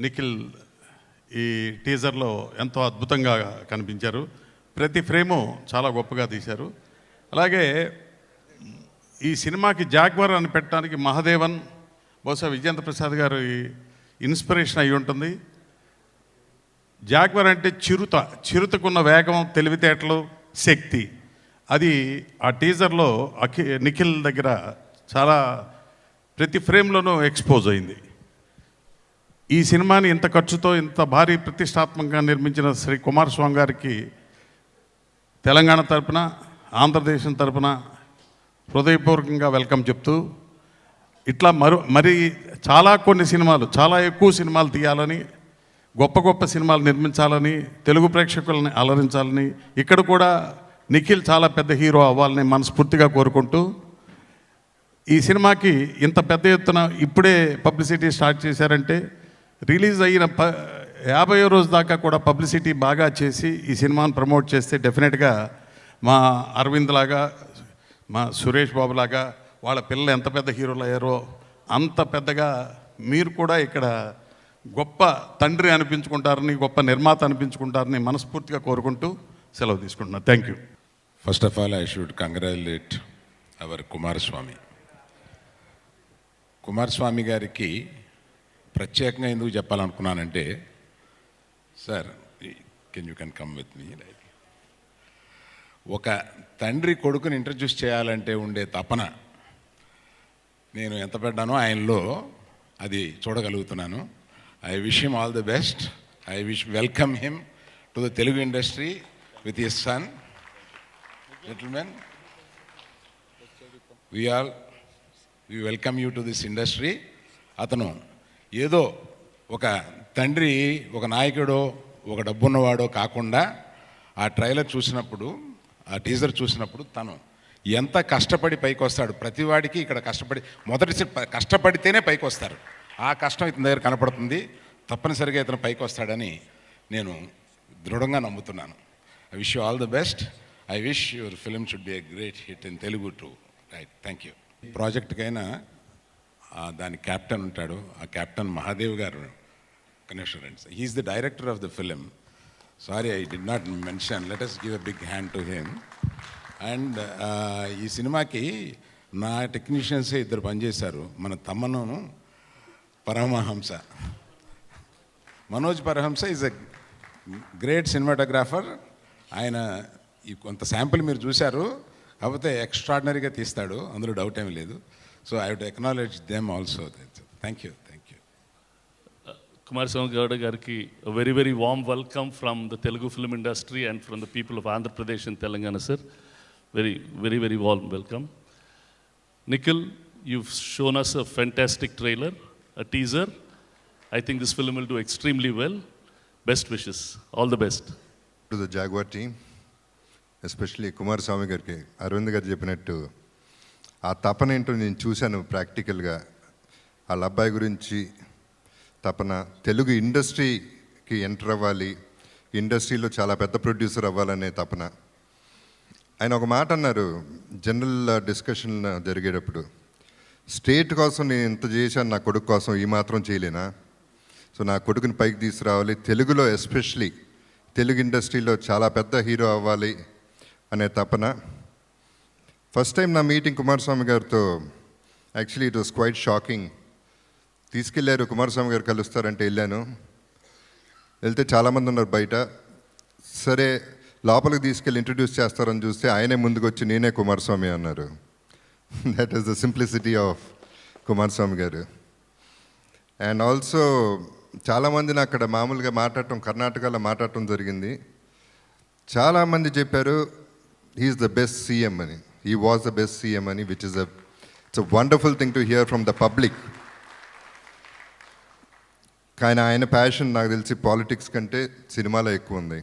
నిఖిల్ ఈ టీజర్లో ఎంతో అద్భుతంగా కనిపించారు. ప్రతి ఫ్రేము చాలా గొప్పగా తీశారు. అలాగే ఈ సినిమాకి జాగ్వర్ అని పెట్టడానికి మహాదేవన్ బహుశా విజేంద్ర ప్రసాద్ గారు ఇన్స్పిరేషన్ అయి ఉంటుంది. జాగ్వర్ అంటే చిరుతకున్న వేగం, తెలివితేటలు, శక్తి. అది ఆ టీజర్లో నిఖిల్ దగ్గర చాలా ప్రతి ఫ్రేమ్లోనూ ఎక్స్పోజ్ అయింది. ఈ సినిమాని ఇంత ఖర్చుతో ఇంత భారీ ప్రతిష్టాత్మకంగా నిర్మించిన శ్రీ కుమారస్వామి గారికి తెలంగాణ తరపున, ఆంధ్రదేశం తరపున హృదయపూర్వకంగా వెల్కమ్ చెప్తూ, ఇట్లా మరి కొన్ని సినిమాలు, చాలా ఎక్కువ సినిమాలు తీయాలని, గొప్ప గొప్ప సినిమాలు నిర్మించాలని, తెలుగు ప్రేక్షకులని అలరించాలని, ఇక్కడ కూడా నిఖిల్ చాలా పెద్ద హీరో అవ్వాలని మనస్ఫూర్తిగా కోరుకుంటూ, ఈ సినిమాకి ఇంత పెద్ద ఎత్తున ఇప్పుడే పబ్లిసిటీ స్టార్ట్ చేశారంటే, రిలీజ్ అయిన 50వ రోజు దాకా కూడా పబ్లిసిటీ బాగా చేసి ఈ సినిమాను ప్రమోట్ చేస్తే డెఫినెట్గా మా అరవింద్ లాగా, మా సురేష్ బాబు లాగా వాళ్ళ పిల్లలు ఎంత పెద్ద హీరోలు అయ్యారో అంత పెద్దగా మీరు కూడా ఇక్కడ గొప్ప తండ్రి అనిపించుకుంటారని, గొప్ప నిర్మాత అనిపించుకుంటారని మనస్ఫూర్తిగా కోరుకుంటూ సెలవు తీసుకుంటున్నాను. Thank you. First of all I should congratulate our Kumaraswamy గారికి ప్రత్యేకంగా ఎందుకు చెప్పాలనుకున్నానంటే, sir can you come with me. ఒక తండ్రి కొడుకుని ఇంట్రడ్యూస్ చేయాలంటే ఉండే తపన నేను ఎంత పెట్టానో ఆయనలో అది చూడగలుగుతున్నాను. I wish him all the best. I welcome him to the Telugu industry with his son. Gentlemen, we welcome you to this industry. అతను ఏదో ఒక తండ్రి, ఒక నాయకుడో, ఒక డబ్బున్నవాడో కాకుండా ఆ ట్రైలర్ చూసినప్పుడు, ఆ టీజర్ చూసినప్పుడు తను ఎంత కష్టపడి పైకి వస్తాడు. ప్రతివాడికి ఇక్కడ కష్టపడితేనే పైకి వస్తారు. ఆ కష్టం ఇతని దగ్గర కనపడుతుంది. తప్పనిసరిగా ఇతను పైకి వస్తాడని నేను దృఢంగా నమ్ముతున్నాను. I wish you all the best. I wish your film should be a great hit in Telugu too. Right, thank you. ప్రాజెక్ట్కైనా దాని క్యాప్టెన్ ఉంటాడు. ఆ క్యాప్టెన్ మహాదేవ్ గారు connection. He's the director of the film. Sorry I did not mention. Let us give a big hand to him. And ఈ సినిమాకి నా టెక్నీషియన్సే ఇద్దరు పనిచేశారు. మన తమ్మను Paramahamsa, Manoj Paramahamsa is a great cinematographer. ఆయన ఈ కొంత శాంపుల్ మీరు చూశారు, కాకపోతే ఎక్స్ట్రాడినరీగా తీస్తాడు, అందులో డౌట్ ఏమీ లేదు. So I would acknowledge them also. Thank you. Kumaraswamy Gowda గారికి very very warm welcome from the Telugu film industry and from the people of Andhra Pradesh and Telangana, sir. Very warm welcome. Nikhil, you've shown us a fantastic trailer, a teaser. I think this film will do extremely well. Best wishes. All the best. To the Jaguar team, especially Kumaraswamy గారికి అరవింద్ గారు చెప్పినట్టు ఆ తపన ఏంటో నేను చూశాను ప్రాక్టికల్గా. వాళ్ళ అబ్బాయి గురించి తపన, తెలుగు ఇండస్ట్రీకి ఎంటర్ అవ్వాలి, ఇండస్ట్రీలో చాలా పెద్ద ప్రొడ్యూసర్ అవ్వాలనే తపన. ఆయన ఒక మాట అన్నారు జనరల్ డిస్కషన్ జరిగేటప్పుడు, స్టేట్ కోసం నేను ఇంత చేశాను, నా కొడుకు కోసం ఈ మాత్రం చేయలేనా? సో నా కొడుకుని పైకి తీసుకురావాలి, తెలుగులో ఎస్పెషలీ తెలుగు ఇండస్ట్రీలో చాలా పెద్ద హీరో అవ్వాలి అనే తపన. ఫస్ట్ టైం నా మీటింగ్ కుమారస్వామి గారితో, actually it was quite shocking. తీసుకెళ్ళారు, కుమారస్వామి గారు కలుస్తారంటే వెళ్ళాను. వెళ్తే చాలామంది ఉన్నారు బయట. సరే లోపలికి తీసుకెళ్ళి ఇంట్రడ్యూస్ చేస్తారని చూస్తే ఆయనే ముందుకు వచ్చి నేనే కుమారస్వామి అన్నారు. That is the simplicity of Kumaraswamy గారు. అండ్ ఆల్సో చాలామందిని అక్కడ మామూలుగా మాట్లాడటం, కర్ణాటకలో మాట్లాడటం జరిగింది. చాలామంది చెప్పారు హీఈస్ ద బెస్ట్ సీఎం అని, he was the best CM అని, which is it's a wonderful thing to hear from the public. కానీ ఆయన ప్యాషన్ నాకు తెలిసి పాలిటిక్స్ కంటే సినిమాలో ఎక్కువ ఉంది.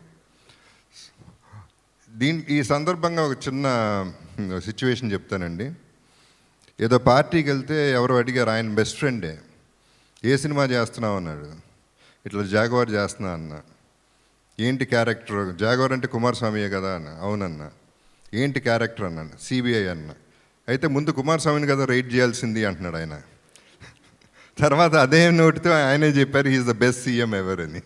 ఈ సందర్భంగా ఒక చిన్న సిచ్యువేషన్ చెప్తానండి. ఏదో పార్టీకి వెళ్తే ఎవరో అడిగారు, ఆయన బెస్ట్ ఫ్రెండే, ఏ సినిమా చేస్తున్నావు అన్నాడు. ఇట్లా జాగ్వార్ చేస్తున్నా అన్న. ఏంటి క్యారెక్టర్? జాగ్వార్ అంటే కుమారస్వామియే కదా అన్న. అవునన్న. ఏంటి క్యారెక్టర్ అన్నాను. సిబిఐ అన్న. అయితే ముందు కుమారస్వామిని కదా రైడ్ చేయాల్సింది అంటున్నాడు ఆయన. తర్వాత అదే నోటితో ఆయనే చెప్పారు he's the best CM ever అని.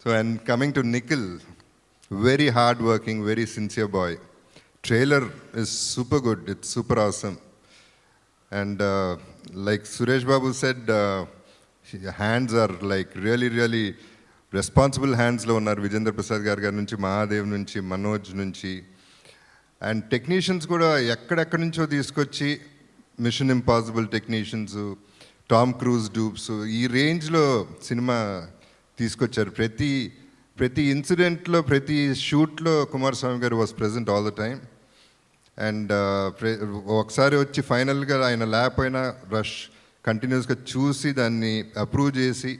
So and coming to Nikhil, very hard working, very sincere boy. Trailer is super good, it's super awesome. And like Suresh Babu said, hands are like really responsible hands lo unnaru. Vijayendra Prasad garu nunchi, Mahadev nunchi, Manoj nunchi, and technicians kuda ekkadekka nuncho teeskochi, Mission Impossible technicians, Tom Cruise dupes, ee range lo cinema teeskocharu. Prati incident lo, prati shoot lo Kumaraswamy garu was present all the time. And ఒకసారి వచ్చి ఫైనల్గా ఆయన లేకపోయినా rush కంటిన్యూస్గా చూసి దాన్ని approve చేసి,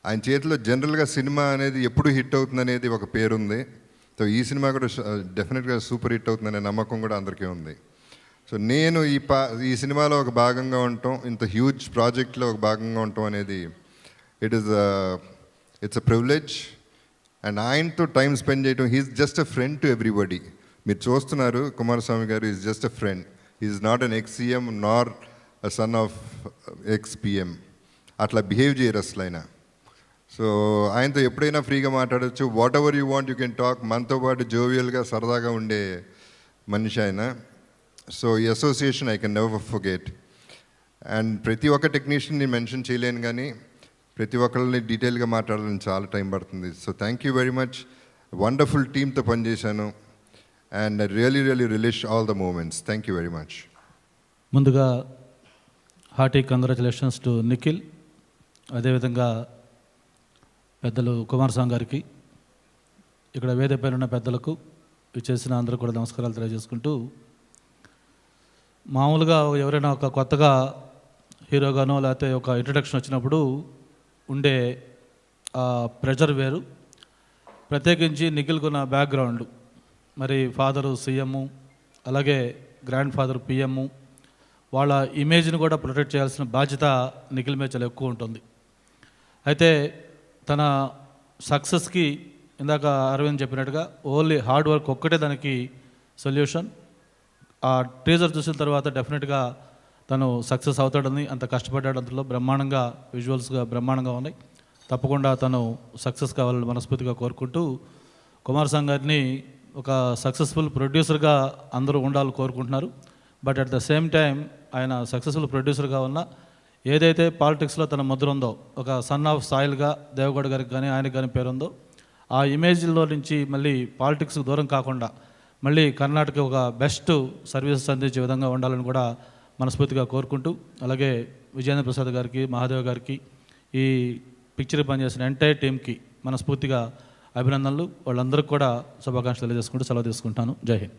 ఆయన చేతిలో జనరల్గా సినిమా అనేది ఎప్పుడు హిట్ అవుతుంది అనేది ఒక పేరుంది. సో ఈ సినిమా కూడా డెఫినెట్గా సూపర్ హిట్ అవుతుందనే నమ్మకం కూడా అందరికీ ఉంది. సో నేను ఈ సినిమాలో ఒక భాగంగా ఉండటం, ఇంత హ్యూజ్ ప్రాజెక్ట్లో ఒక భాగంగా ఉండటం అనేది ఇట్స్ అ ప్రివిలేజ్. అండ్ ఆయనతో టైం స్పెండ్ చేయడం, he's just a friend to everybody. మీరు చూస్తున్నారు కుమారస్వామి గారు is just a friend, is not an ex CM nor a son of ex PM. అట్లా బిహేవ్ చేయరు అసలు ఆయన. సో ఆయనతో ఎప్పుడైనా ఫ్రీగా మాట్లాడచ్చు, whatever you want you can talk. మనతో పాటు జోవియల్గా సరదాగా ఉండే మనిషి ఆయన. సో ఈ association I can never forget. And ప్రతి ఒక్క టెక్నీషియన్ని మెన్షన్ చేయలేను, కానీ ప్రతి ఒక్కరిని డీటెయిల్గా మాట్లాడాలని చాలా టైం పడుతుంది. So thank you very much. Wonderful టీమ్తో పనిచేశాను. And I really relish all the moments. Thank you very much. ముందుగా హార్టీ కంగ్రాచులేషన్స్ టు నిఖిల్. అదేవిధంగా పెద్దలు కుమారస్వామి గారికి, ఇక్కడ వేదికపై ఉన్న పెద్దలకు, చేసిన అందరూ కూడా నమస్కారాలు తెలియజేసుకుంటూ, మామూలుగా ఎవరైనా ఒక కొత్తగా హీరోగానో లేకపోతే ఒక ఇంట్రడక్షన్ వచ్చినప్పుడు ఉండే ప్రెజర్ వేరు. ప్రత్యేకించి నిఖిల్కున్న బ్యాక్గ్రౌండ్, మరి ఫాదరు సీఎం, అలాగే గ్రాండ్ ఫాదర్ పిఎం, వాళ్ళ ఇమేజ్ని కూడా ప్రొటెక్ట్ చేయాల్సిన బాధ్యత నిఖిల్ మీద చాలా ఎక్కువ ఉంటుంది. అయితే తన సక్సెస్కి ఇందాక అరవింద్ చెప్పినట్టుగా ఓన్లీ హార్డ్ వర్క్ ఒక్కటే దానికి సొల్యూషన్. ఆ టీజర్ చూసిన తర్వాత డెఫినెట్గా తను సక్సెస్ అవుతాడని, అంత కష్టపడ్డాడు, అందులో బ్రహ్మాండంగా విజువల్స్గా బ్రహ్మాండంగా ఉన్నాయి. తప్పకుండా తను సక్సెస్ కావాలని మనస్ఫూర్తిగా కోరుకుంటూ, కుమారస్వామి గారిని ఒక సక్సెస్ఫుల్ ప్రొడ్యూసర్గా అందరూ ఉండాలని కోరుకుంటున్నారు. But at the same time ఆయన సక్సెస్ఫుల్ ప్రొడ్యూసర్గా ఉన్న ఏదైతే పాలిటిక్స్లో తన ముద్ర ఉందో, ఒక సన్ ఆఫ్ సాయిల్గా దేవగౌడ గారికి కానీ ఆయనకి కానీ పేరుందో, ఆ ఇమేజ్లో నుంచి మళ్ళీ పాలిటిక్స్కి దూరం కాకుండా మళ్ళీ కర్ణాటక ఒక బెస్ట్ సర్వీసెస్ అందించే విధంగా ఉండాలని కూడా మనస్ఫూర్తిగా కోరుకుంటూ, అలాగే విజయేంద్ర ప్రసాద్ గారికి, మహాదేవ్ గారికి, ఈ పిక్చర్ పనిచేసిన ఎంటైర్ టీంకి మనస్ఫూర్తిగా అభినందనలు. వాళ్ళందరికీ కూడా శుభాకాంక్షలు తెలియజేసుకుంటూ సెలవు తీసుకుంటాను. జై హింద్.